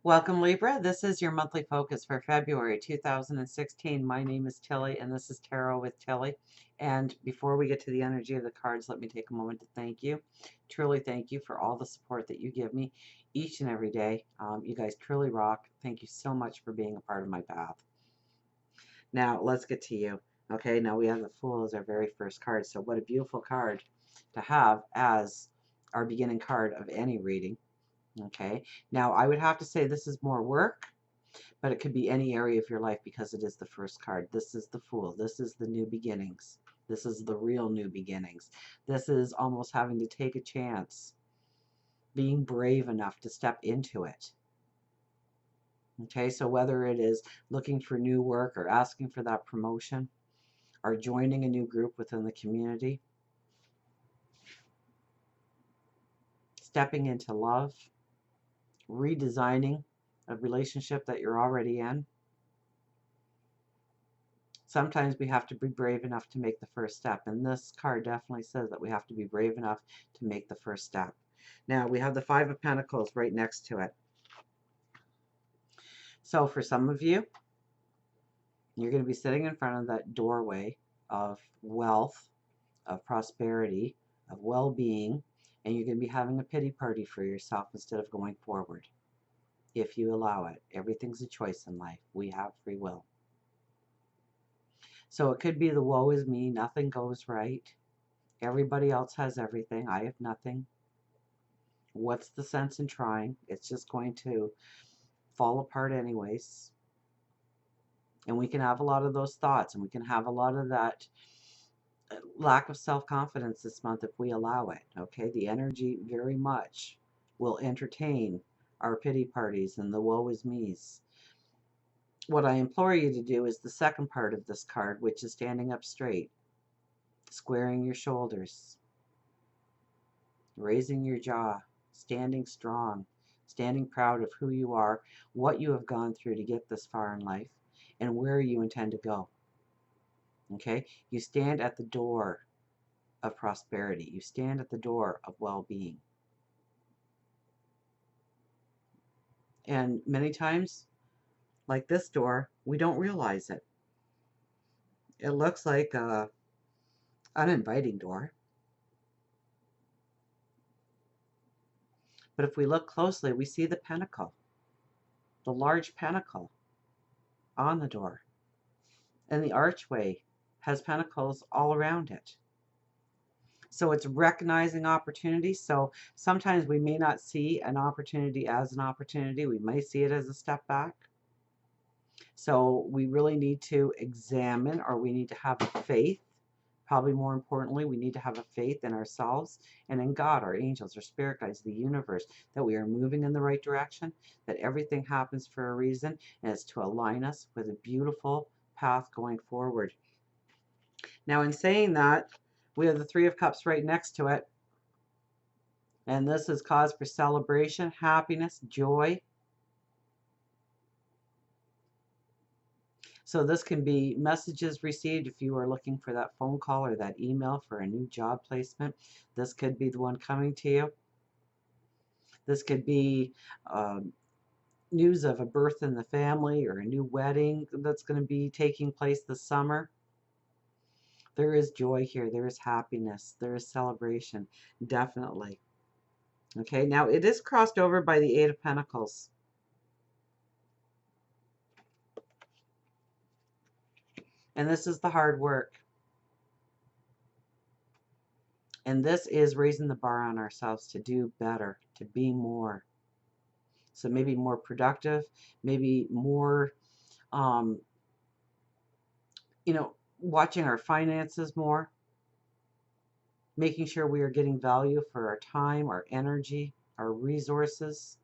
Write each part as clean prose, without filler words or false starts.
Welcome, Libra. This is your monthly focus for February 2016. My name is Tilly, and this is Tarot with Tilly. And before we get to the energy of the cards, let me take a moment to thank you. Truly thank you for all the support that you give me each and every day. You guys truly rock. Thank you so much for being a part of my path. Now, let's get to you. Okay, now we have the Fool as our very first card. So what a beautiful card to have as our beginning card of any reading. Okay, now I would have to say this is more work, but it could be any area of your life because it is the first card. This is the Fool. This is the new beginnings. This is the real new beginnings. This is almost having to take a chance, being brave enough to step into it. Okay, so whether it is looking for new work or asking for that promotion or joining a new group within the community, stepping into love, redesigning a relationship that you're already in. Sometimes we have to be brave enough to make the first step, and this card definitely says that we have to be brave enough to make the first step. Now, we have the Five of Pentacles right next to it. So for some of you, you're going to be sitting in front of that doorway of wealth, of prosperity, of well-being, and you're going to be having a pity party for yourself instead of going forward. If you allow it. Everything's a choice in life. We have free will. So it could be the woe is me, nothing goes right. Everybody else has everything. I have nothing. What's the sense in trying? It's just going to fall apart anyways. And we can have a lot of those thoughts, and we can have a lot of that lack of self-confidence this month if we allow it. Okay, the energy very much will entertain our pity parties and the woe is me's. What I implore you to do is the second part of this card, which is standing up straight, squaring your shoulders, raising your jaw, standing strong, standing proud of who you are, what you have gone through to get this far in life, and where you intend to go. Okay? You stand at the door of prosperity. You stand at the door of well-being. And many times, like this door, we don't realize it. It looks like an uninviting door. But if we look closely, we see the pentacle, the large pentacle on the door. And the archway has pentacles all around it. So it's recognizing opportunity. So sometimes we may not see an opportunity as an opportunity. We might see it as a step back. So we really need to examine, or we need to have a faith. Probably more importantly, we need to have a faith in ourselves and in God, our angels, our spirit guides, the universe, that we are moving in the right direction, that everything happens for a reason, and it's to align us with a beautiful path going forward. Now, in saying that, we have the Three of Cups right next to it. And this is cause for celebration, happiness, joy. So this can be messages received if you are looking for that phone call or that email for a new job placement. This could be the one coming to you. This could be news of a birth in the family or a new wedding that's going to be taking place this summer. There is joy here. There is happiness. There is celebration. Definitely. Okay, now it is crossed over by the Eight of Pentacles. And this is the hard work. And this is raising the bar on ourselves to do better, to be more. So maybe more productive, maybe more, watching our finances more, making sure we are getting value for our time, our energy, our resources.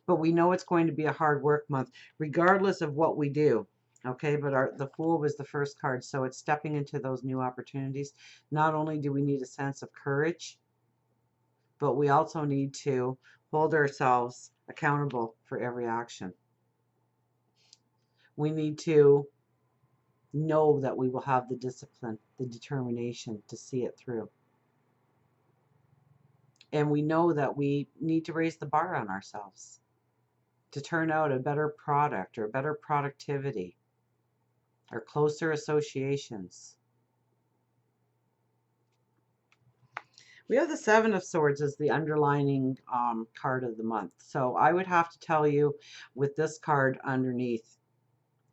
But we know it's going to be a hard work month, regardless of what we do. Okay, but the Fool was the first card, so it's stepping into those new opportunities. Not only do we need a sense of courage, but we also need to hold ourselves accountable for every action. We need to know that we will have the discipline, the determination to see it through. And we know that we need to raise the bar on ourselves to turn out a better product or better productivity or closer associations. We have the Seven of Swords as the underlining card of the month. So I would have to tell you with this card underneath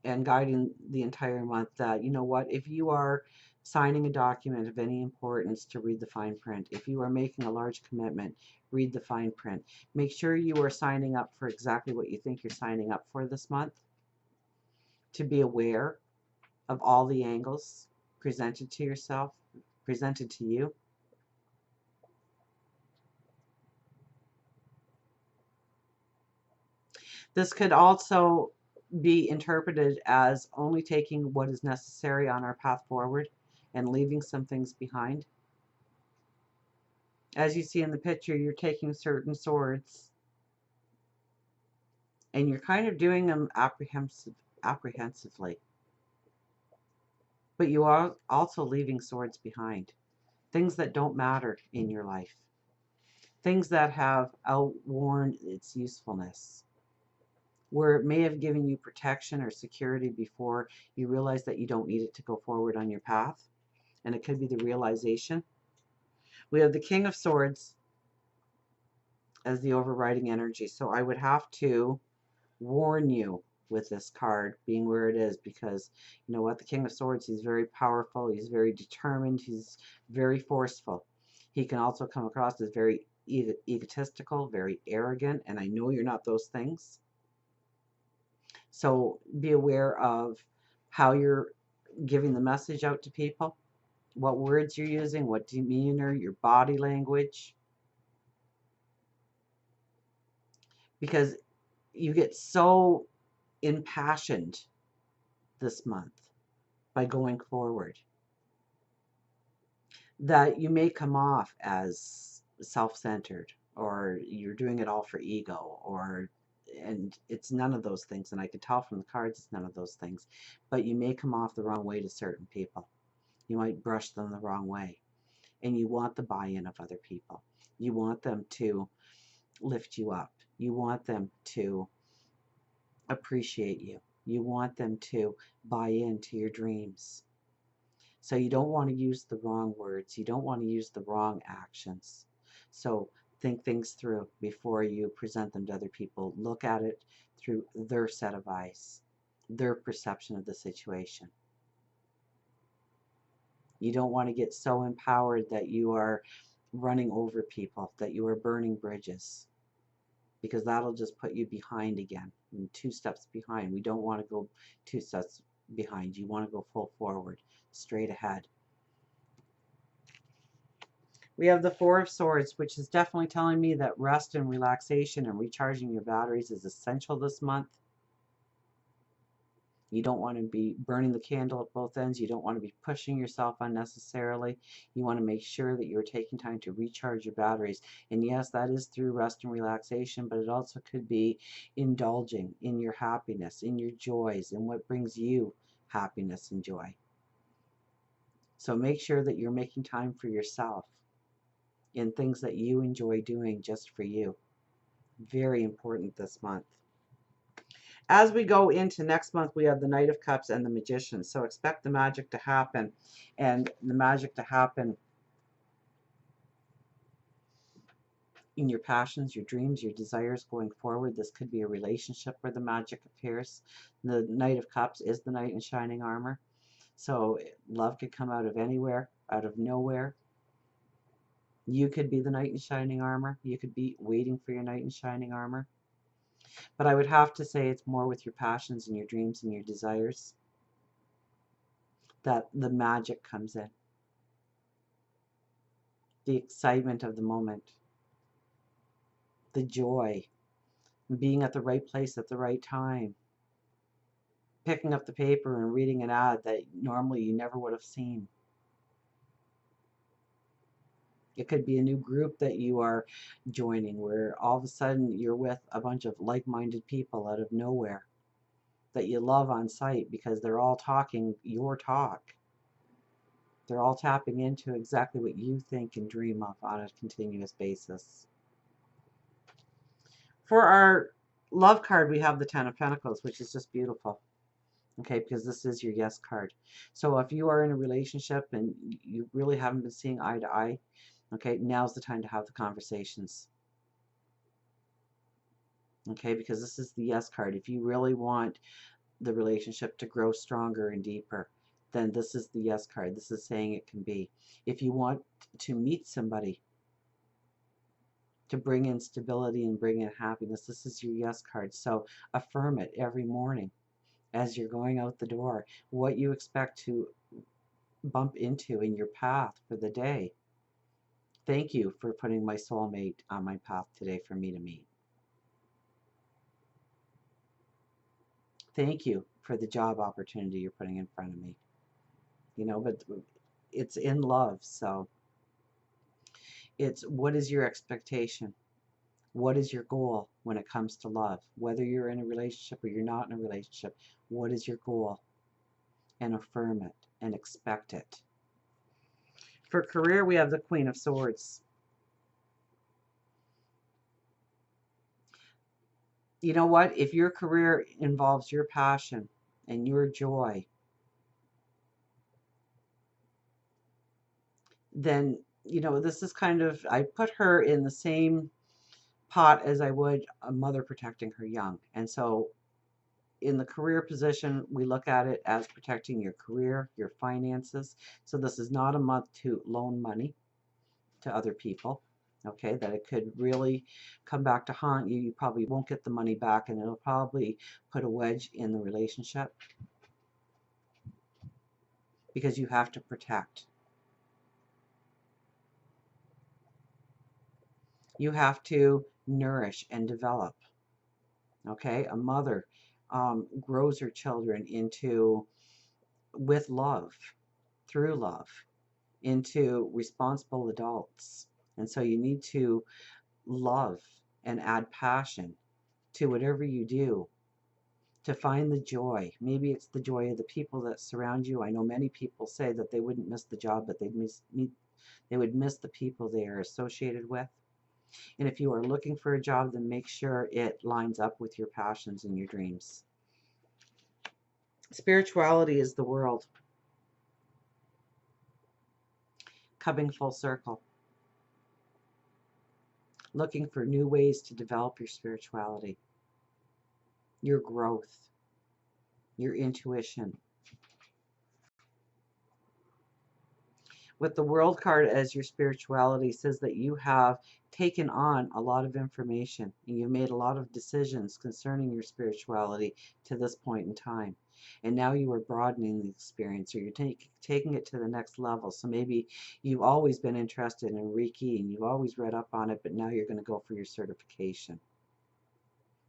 and guiding the entire month that, you know what, if you are signing a document of any importance, to read the fine print. If you are making a large commitment, read the fine print. Make sure you are signing up for exactly what you think you're signing up for this month. To be aware of all the angles presented to yourself, presented to you. This could also be interpreted as only taking what is necessary on our path forward and leaving some things behind. As you see in the picture, you're taking certain swords and you're kind of doing them apprehensively. But you are also leaving swords behind. Things that don't matter in your life. Things that have outworn its usefulness. Where it may have given you protection or security before, you realize that you don't need it to go forward on your path. And it could be the realization. We have the King of Swords as the overriding energy. So I would have to warn you with this card being where it is, because you know what, the King of Swords, he's very powerful, he's very determined, he's very forceful. He can also come across as very egotistical, very arrogant, and I know you're not those things. So be aware of how you're giving the message out to people, what words you're using, what demeanor, your body language, because you get so impassioned this month by going forward that you may come off as self-centered, or you're doing it all for ego, or, and it's none of those things, and I can tell from the cards it's none of those things, but you may come off the wrong way to certain people. You might brush them the wrong way, and you want the buy-in of other people. You want them to lift you up. You want them to appreciate you. You want them to buy into your dreams. So you don't want to use the wrong words. You don't want to use the wrong actions. So think things through before you present them to other people. Look at it through their set of eyes, their perception of the situation. You don't want to get so empowered that you are running over people, that you are burning bridges, because that'll just put you behind again, 2 steps behind. We don't want to go 2 steps behind. You want to go full forward, straight ahead. We have the Four of Swords, which is definitely telling me that rest and relaxation and recharging your batteries is essential this month. You don't want to be burning the candle at both ends. You don't want to be pushing yourself unnecessarily. You want to make sure that you're taking time to recharge your batteries. And yes, that is through rest and relaxation, but it also could be indulging in your happiness, in your joys, and what brings you happiness and joy. So make sure that you're making time for yourself in things that you enjoy doing just for you. Very important this month. As we go into next month, we have the Knight of Cups and the Magician. So expect the magic to happen, and the magic to happen in your passions, your dreams, your desires going forward. This could be a relationship where the magic appears. The Knight of Cups is the knight in shining armor. So love could come out of anywhere, out of nowhere. You could be the knight in shining armor. You could be waiting for your knight in shining armor. But I would have to say it's more with your passions and your dreams and your desires that the magic comes in. The excitement of the moment. The joy. Being at the right place at the right time. Picking up the paper and reading an ad that normally you never would have seen. It could be a new group that you are joining where all of a sudden you're with a bunch of like-minded people out of nowhere that you love on sight because they're all talking your talk. They're all tapping into exactly what you think and dream of on a continuous basis. For our love card, we have the Ten of Pentacles, which is just beautiful. Okay, because this is your yes card. So if you are in a relationship and you really haven't been seeing eye to eye, okay, now's the time to have the conversations. Okay, because this is the yes card. If you really want the relationship to grow stronger and deeper, then this is the yes card. This is saying it can be. If you want to meet somebody to bring in stability and bring in happiness, this is your yes card. So affirm it every morning as you're going out the door, what you expect to bump into in your path for the day. Thank you for putting my soulmate on my path today for me to meet. Thank you for the job opportunity you're putting in front of me. You know, but it's in love, so it's what is your expectation? What is your goal when it comes to love? Whether you're in a relationship or you're not in a relationship, what is your goal? And affirm it and expect it. For career, we have the Queen of Swords. You know what? If your career involves your passion and your joy, then, you know, this is kind of, I put her in the same pot as I would a mother protecting her young. And so in the career position, we look at it as protecting your career, your finances. So this is not a month to loan money to other people. Okay, that it could really come back to haunt you. You probably won't get the money back, and it'll probably put a wedge in the relationship because you have to protect. You have to nourish and develop. Okay, a mother grows her children into, with love, through love, into responsible adults. And so you need to love and add passion to whatever you do to find the joy. Maybe it's the joy of the people that surround you. I know many people say that they wouldn't miss the job, but they would miss the people they are associated with. And if you are looking for a job, then make sure it lines up with your passions and your dreams. Spirituality is the world coming full circle, looking for new ways to develop your spirituality, your growth, your intuition. With the World card as your spirituality says that you have taken on a lot of information and you've made a lot of decisions concerning your spirituality to this point in time. And now you are broadening the experience, or you're taking it to the next level. So maybe you've always been interested in Reiki and you've always read up on it, but now you're going to go for your certification.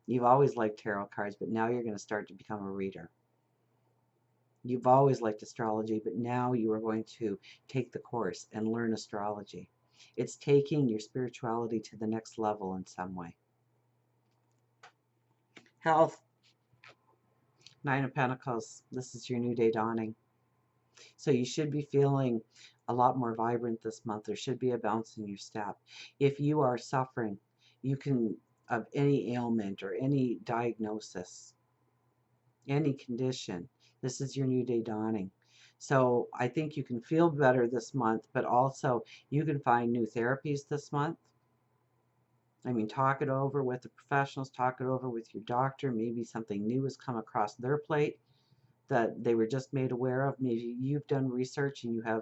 You've always liked tarot cards, but now you're going to start to become a reader. You've always liked astrology, but now you are going to take the course and learn astrology. It's taking your spirituality to the next level in some way. Health, Nine of Pentacles. This is your new day dawning. So you should be feeling a lot more vibrant this month. There should be a bounce in your step. If you are suffering, you can, of any ailment or any diagnosis, any condition, this is your new day dawning. So I think you can feel better this month, but also you can find new therapies this month. I mean, talk it over with the professionals, talk it over with your doctor. Maybe something new has come across their plate that they were just made aware of. Maybe you've done research and you have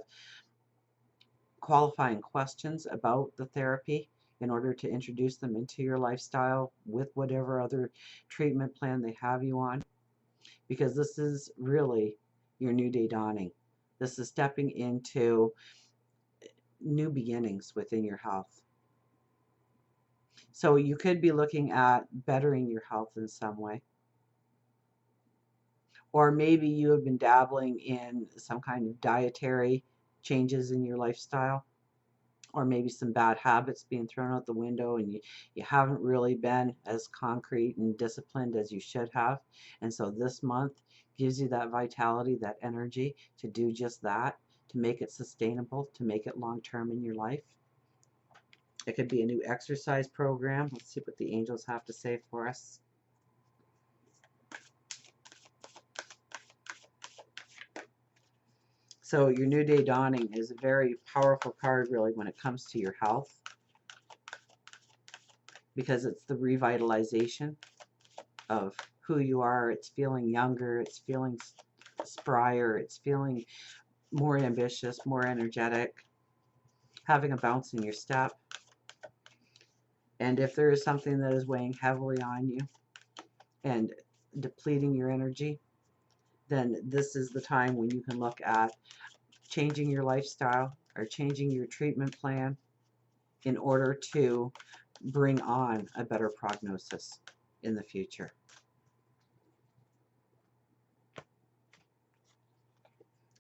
qualifying questions about the therapy in order to introduce them into your lifestyle with whatever other treatment plan they have you on. Because this is really your new day dawning. This is stepping into new beginnings within your health. So you could be looking at bettering your health in some way. Or maybe you have been dabbling in some kind of dietary changes in your lifestyle, or maybe some bad habits being thrown out the window, and you haven't really been as concrete and disciplined as you should have. And so this month gives you that vitality, that energy to do just that, to make it sustainable, to make it long-term in your life. It could be a new exercise program. Let's see what the angels have to say for us. So your new day dawning is a very powerful card really when it comes to your health, because it's the revitalization of who you are. It's feeling younger, it's feeling sprier, it's feeling more ambitious, more energetic, having a bounce in your step. And if there is something that is weighing heavily on you and depleting your energy, then this is the time when you can look at changing your lifestyle or changing your treatment plan in order to bring on a better prognosis in the future.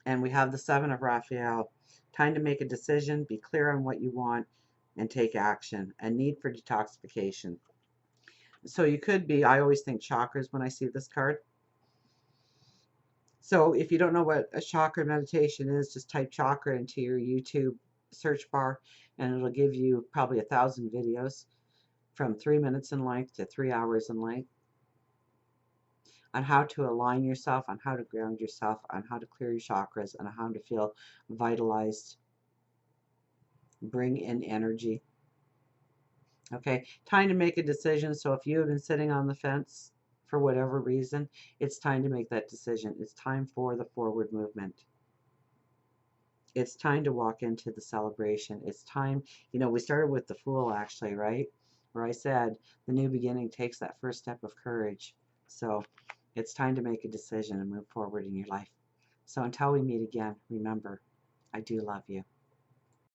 And we have the Seven of Raphael. Time to make a decision, be clear on what you want, and take action. A need for detoxification. So you could be, I always think chakras when I see this card. So if you don't know what a chakra meditation is, just type chakra into your YouTube search bar and it'll give you probably 1,000 videos from 3 minutes in length to 3 hours in length on how to align yourself, on how to ground yourself, on how to clear your chakras, and on how to feel vitalized, bring in energy. Okay, time to make a decision. So if you have been sitting on the fence for whatever reason, it's time to make that decision. It's time for the forward movement. It's time to walk into the celebration. It's time, you know, we started with the Fool actually, right? Where I said the new beginning takes that first step of courage. So it's time to make a decision and move forward in your life. So until we meet again, remember, I do love you.